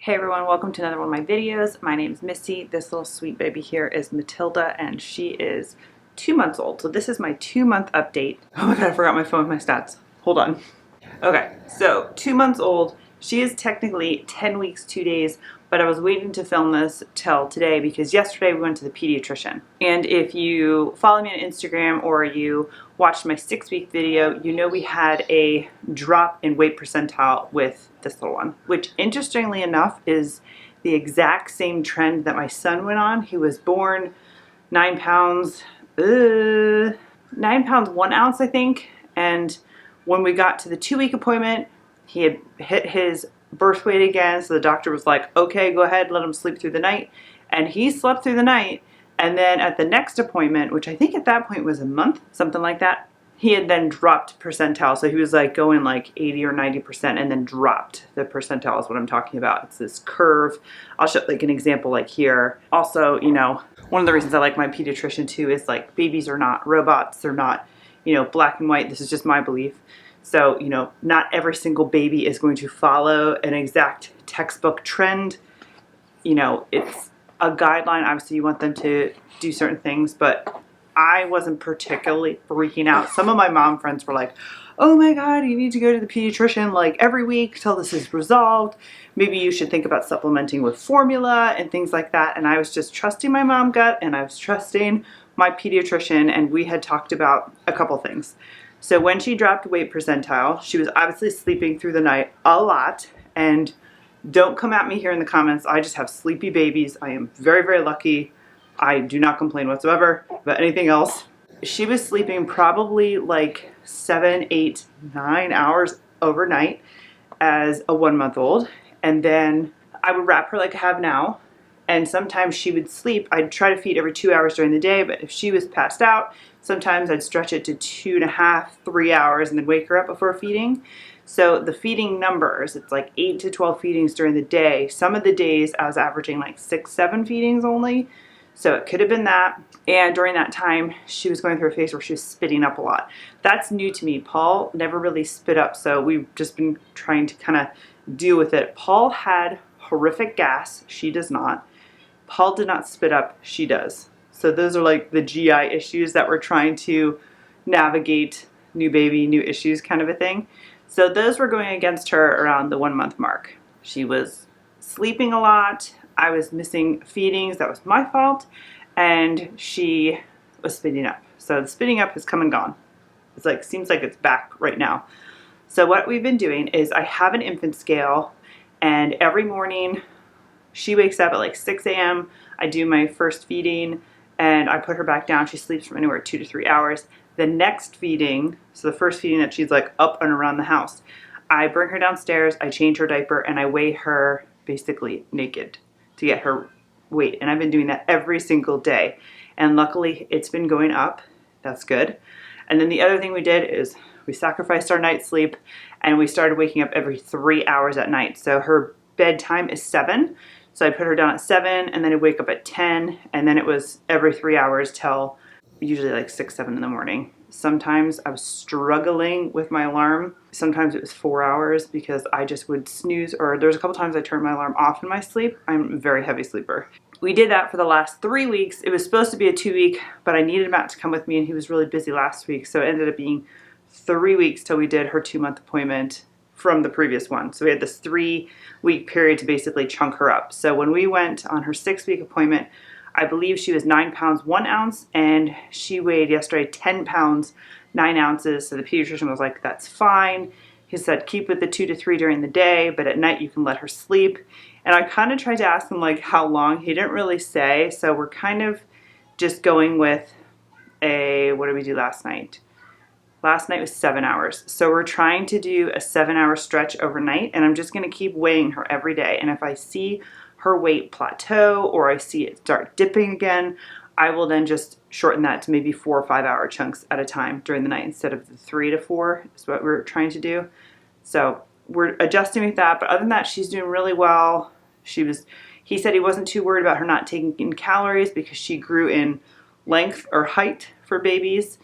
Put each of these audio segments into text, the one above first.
Hey everyone, welcome to another one of my videos. My name is Missy. This little sweet baby here is Matilda and she is 2 months old. So this is my 2-month update. Oh my god, I forgot my phone with my stats. Hold on. Okay, so 2 months old. She is technically 10 weeks, 2 days, but I was waiting to film this till today because yesterday we went to the pediatrician. And if you follow me on Instagram or you watched my 6-week video, you know we had a drop in weight percentile with this little one, which interestingly enough is the exact same trend that my son went on. He was born 9 pounds, 9 pounds 1 ounce, I think, and when we got to the 2-week appointment, he had hit his birth weight again, so the doctor was like, okay, go ahead, let him sleep through the night. And he slept through the night, and then at the next appointment, which I think at that point was a month, something like that, he had then dropped percentile. So he was like going like 80 or 90% and then dropped. The percentile is what I'm talking about. It's this curve. I'll show like an example like here. Also, you know, one of the reasons I like my pediatrician too is like babies are not robots. They're not, you know, black and white. This is just my belief. So, you know, not every single baby is going to follow an exact textbook trend. You know, it's a guideline. Obviously, you want them to do certain things, but I wasn't particularly freaking out. Some of my mom friends were like, oh my God, you need to go to the pediatrician like every week till this is resolved. Maybe you should think about supplementing with formula and things like that. And I was just trusting my mom gut and I was trusting my pediatrician, and we had talked about a couple things. So when she dropped weight percentile, she was obviously sleeping through the night a lot. And don't come at me here in the comments. I just have sleepy babies. I am very, very lucky. I do not complain whatsoever about anything else. She was sleeping probably like 7, 8, 9 hours overnight as a 1-month-old. And then I would wrap her like I have now. And sometimes she would sleep. I'd try to feed every 2 hours during the day, but if she was passed out, sometimes I'd stretch it to 2.5, 3 hours and then wake her up before feeding. So the feeding numbers, it's like 8 to 12 feedings during the day. Some of the days I was averaging like 6, 7 feedings only. So it could have been that. And during that time, she was going through a phase where she was spitting up a lot. That's new to me. Paul never really spit up, so we've just been trying to kind of deal with it. Paul had horrific gas. She does not. Paul did not spit up. She does. So those are like the GI issues that we're trying to navigate. New baby, new issues kind of a thing. So those were going against her around the 1-month mark. She was sleeping a lot. I was missing feedings. That was my fault. And she was spitting up. So the spitting up has come and gone. It's like, seems like it's back right now. So what we've been doing is I have an infant scale, and every morning she wakes up at like 6 a.m. I do my first feeding and I put her back down. She sleeps for anywhere 2 to 3 hours. The next feeding, so the first feeding that she's like up and around the house, I bring her downstairs, I change her diaper, and I weigh her basically naked to get her weight. And I've been doing that every single day. And luckily it's been going up. That's good. And then the other thing we did is we sacrificed our night sleep and we started waking up every 3 hours at night. So her bedtime is 7. So I put her down at 7 and then I'd wake up at 10, and then it was every 3 hours till usually like 6, 7 in the morning. Sometimes I was struggling with my alarm. Sometimes it was 4 hours because I just would snooze, or there's a couple times I turned my alarm off in my sleep. I'm a very heavy sleeper. We did that for the last 3 weeks. It was supposed to be a 2-week, but I needed Matt to come with me and he was really busy last week. So it ended up being 3 weeks till we did her 2-month appointment from the previous one. So we had this 3-week period to basically chunk her up. So when we went on her 6-week appointment, I believe she was 9 pounds 1 ounce, and she weighed yesterday 10 pounds 9 ounces. So the pediatrician was like, that's fine. He said, keep with the 2 to 3 during the day, but at night you can let her sleep. And I kind of tried to ask him like how long. He didn't really say. So we're kind of just going with what did we do last night? Last night was 7 hours. So we're trying to do a 7-hour stretch overnight, and I'm just going to keep weighing her every day. And if I see her weight plateau or I see it start dipping again, I will then just shorten that to maybe 4 or 5 hour chunks at a time during the night instead of the 3 to 4 is what we're trying to do. So we're adjusting with that. But other than that, she's doing really well. He said he wasn't too worried about her not taking in calories because she grew in length or height for babies.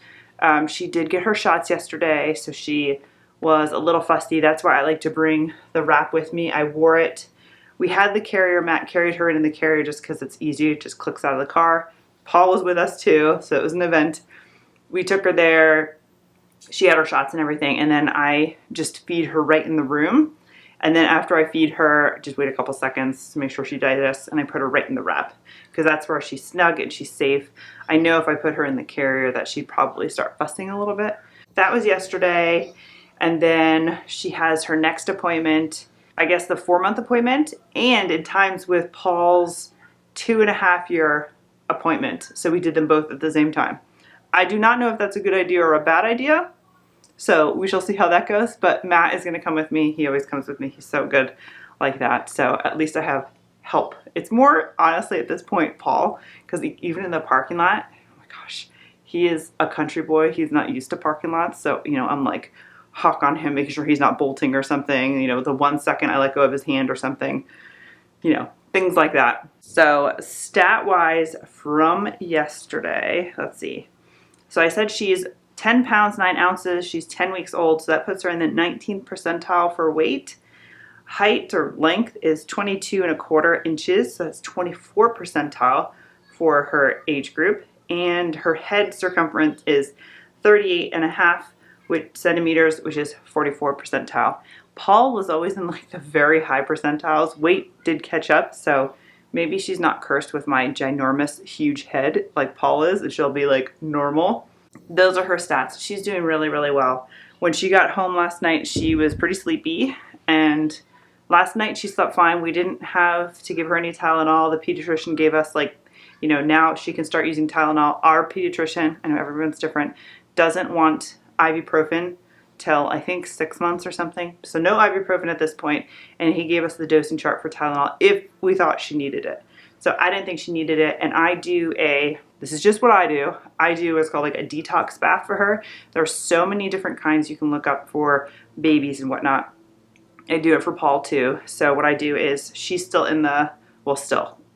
She did get her shots yesterday, so she was a little fussy. That's why I like to bring the wrap with me. I wore it We had the carrier. Matt carried her in the carrier just because it's easy. It just clicks out of the car. Paul was with us too, so it was an event. We took her there. She had her shots and everything, and then I just feed her right in the room. And then after I feed her, just wait a couple seconds to make sure she digests, and I put her right in the wrap because that's where she's snug and she's safe. I know if I put her in the carrier that she'd probably start fussing a little bit. That was yesterday, and then she has her next appointment, I guess the 4-month appointment, and in times with Paul's 2.5-year appointment. So we did them both at the same time. I do not know if that's a good idea or a bad idea. So we shall see how that goes, but Matt is going to come with me. He always comes with me. He's so good like that. So at least I have help. It's more, honestly, at this point, Paul, because even in the parking lot, oh my gosh, he is a country boy. He's not used to parking lots. So, I'm like hawk on him, making sure he's not bolting or something. The 1 second I let go of his hand or something, things like that. So stat-wise from yesterday, let's see. So I said she's 10 pounds, 9 ounces. She's 10 weeks old, so that puts her in the 19th percentile for weight. Height or length is 22.25 inches, so that's 24 percentile for her age group. And her head circumference is 38.5 centimeters, which is 44 percentile. Paul was always in like the very high percentiles. Weight did catch up, so maybe she's not cursed with my ginormous, huge head like Paul is, and she'll be like normal. Those are her stats. She's doing really, really well. When she got home last night, she was pretty sleepy, and last night she slept fine. We didn't have to give her any Tylenol. The pediatrician gave us now she can start using Tylenol. Our pediatrician, I know everyone's different, doesn't want ibuprofen till I think 6 months or something. So no ibuprofen at this point, and he gave us the dosing chart for Tylenol if we thought she needed it. So I didn't think she needed it, and this is just what I do. I do what's called like a detox bath for her. There are so many different kinds you can look up for babies and whatnot. I do it for Paul too. So what I do is she's still in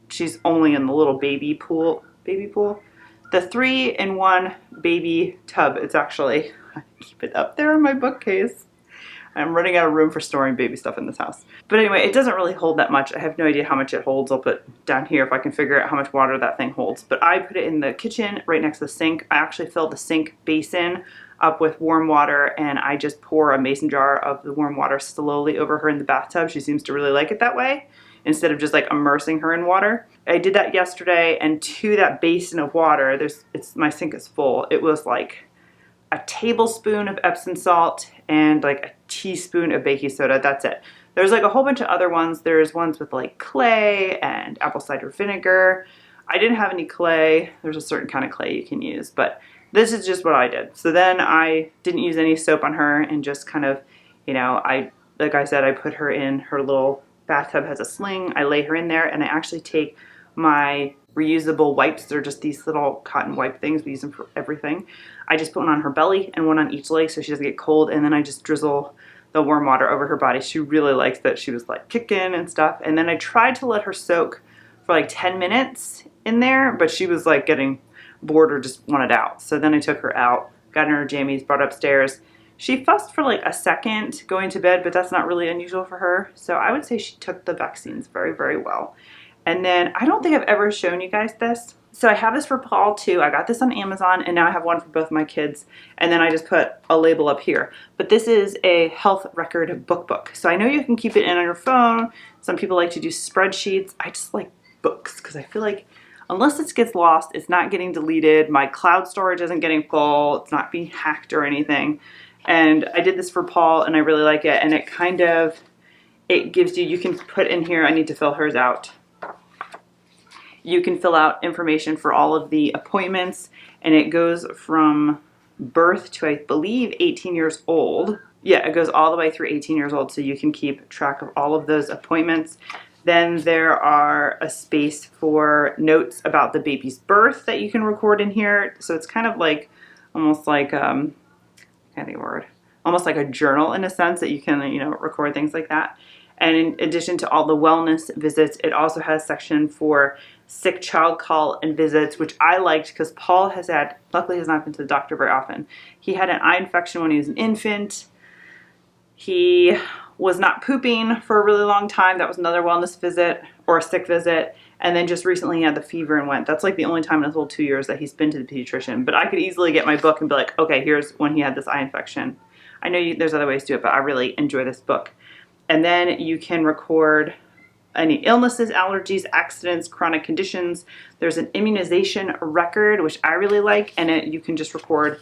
she's only in the little baby pool. The 3-in-1 baby tub. It's actually, I keep it up there in my bookcase. I'm running out of room for storing baby stuff in this house. But anyway, it doesn't really hold that much. I have no idea how much it holds. I'll put down here if I can figure out how much water that thing holds. But I put it in the kitchen right next to the sink. I actually fill the sink basin up with warm water, and I just pour a mason jar of the warm water slowly over her in the bathtub. She seems to really like it that way, instead of just like immersing her in water. I did that yesterday, and to that basin of water, my sink is full. It was like a tablespoon of Epsom salt and like a teaspoon of baking soda. That's it. There's like a whole bunch of other ones. There's ones with like clay and apple cider vinegar. I didn't have any clay. There's a certain kind of clay you can use, but this is just what I did. So then I didn't use any soap on her, and just kind of, like I said, I put her in her little bathtub, has a sling. I lay her in there, and I actually take my reusable wipes. They're just these little cotton wipe things. We use them for everything. I just put one on her belly and one on each leg so she doesn't get cold, and then I just drizzle the warm water over her body. She really likes that. She was like kicking and stuff. And then I tried to let her soak for like 10 minutes in there, but she was like getting bored or just wanted out. So then I took her out, got in her jammies, brought her upstairs. She fussed for like a second going to bed, but that's not really unusual for her. So I would say she took the vaccines very, very well. And then I don't think I've ever shown you guys this. So I have this for Paul too. I got this on Amazon, and now I have one for both my kids. And then I just put a label up here. But this is a health record book. So I know you can keep it in on your phone. Some people like to do spreadsheets. I just like books because I feel like unless it gets lost, it's not getting deleted. My cloud storage isn't getting full. It's not being hacked or anything. And I did this for Paul, and I really like it. And it gives you can put in here, I need to fill hers out. You can fill out information for all of the appointments, and it goes from birth to, I believe, 18 years old. Yeah, it goes all the way through 18 years old, so you can keep track of all of those appointments. Then there are a space for notes about the baby's birth that you can record in here. So it's kind of like, almost like, I can't think of a word, almost like a journal in a sense that you can, record things like that. And in addition to all the wellness visits, it also has a section for sick child call and visits, which I liked because Paul luckily has not been to the doctor very often. He had an eye infection when he was an infant. He was not pooping for a really long time. That was another wellness visit or a sick visit. And then just recently he had the fever and went. That's like the only time in his whole 2 years that he's been to the pediatrician. But I could easily get my book and be like, okay, here's when he had this eye infection. I know there's other ways to do it, but I really enjoy this book. And then you can record any illnesses, allergies, accidents, chronic conditions. There's an immunization record, which I really like. And you can just record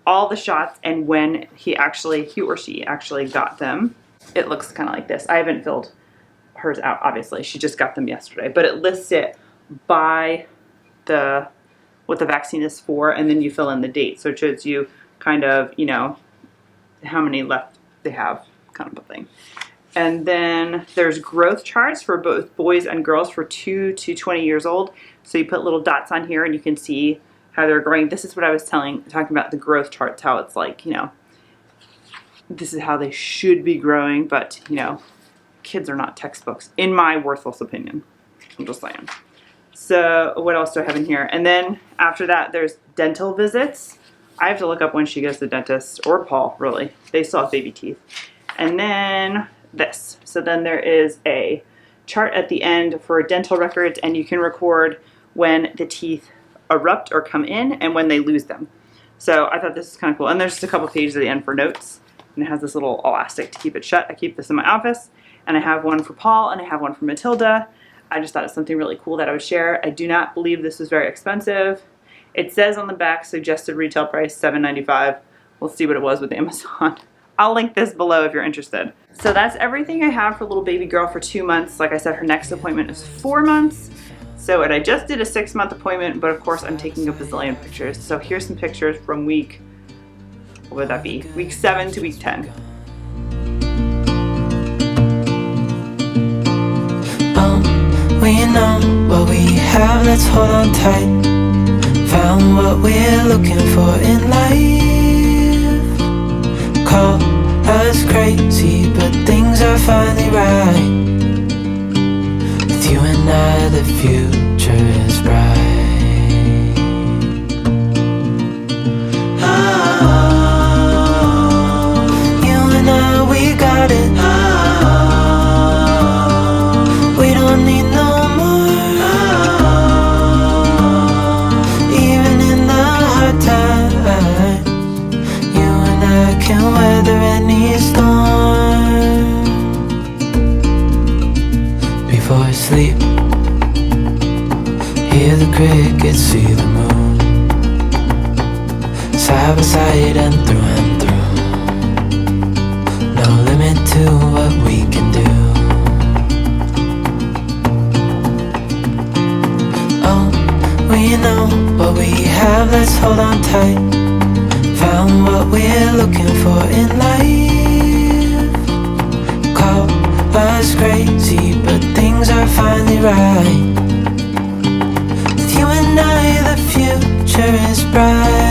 all the shots and when he or she actually got them. It looks kind of like this. I haven't filled hers out, obviously. She just got them yesterday. But it lists it by what the vaccine is for, and then you fill in the date. So it shows you kind of, how many left they have, kind of a thing. And then there's growth charts for both boys and girls for 2 to 20 years old. So you put little dots on here and you can see how they're growing. This is what I was talking about the growth charts, how it's like, this is how they should be growing, but kids are not textbooks, in my worthless opinion. I'm just saying. So what else do I have in here? And then after that, there's dental visits. I have to look up when she goes to the dentist, or Paul, really. They still have baby teeth. And then this. So then there is a chart at the end for dental records, and you can record when the teeth erupt or come in and when they lose them. So I thought this is kind of cool. And there's just a couple pages at the end for notes. And it has this little elastic to keep it shut. I keep this in my office. And I have one for Paul and I have one for Matilda. I just thought it's something really cool that I would share. I do not believe this was very expensive. It says on the back, suggested retail price, $7.95. We'll see what it was with Amazon. I'll link this below if you're interested. So that's everything I have for little baby girl for 2 months. Like I said, her next appointment is 4 months. So I just did a 6-month appointment, but of course I'm taking a bazillion pictures. So here's some pictures from week 7 to week 10. We know what we have, let's hold on tight. Found what we're looking for in life. Call us crazy, but things are finally right. With you and I, the future is bright. Oh, you and I, we got it. Oh, we don't need no can weather any storm. Before I sleep, hear the crickets, see the moon. Side by side and through. No limit to what we can do. Oh, we know what we have, let's hold on tight. Found what we're looking for in life. Call us crazy, but things are finally right. With you and I, the future is bright.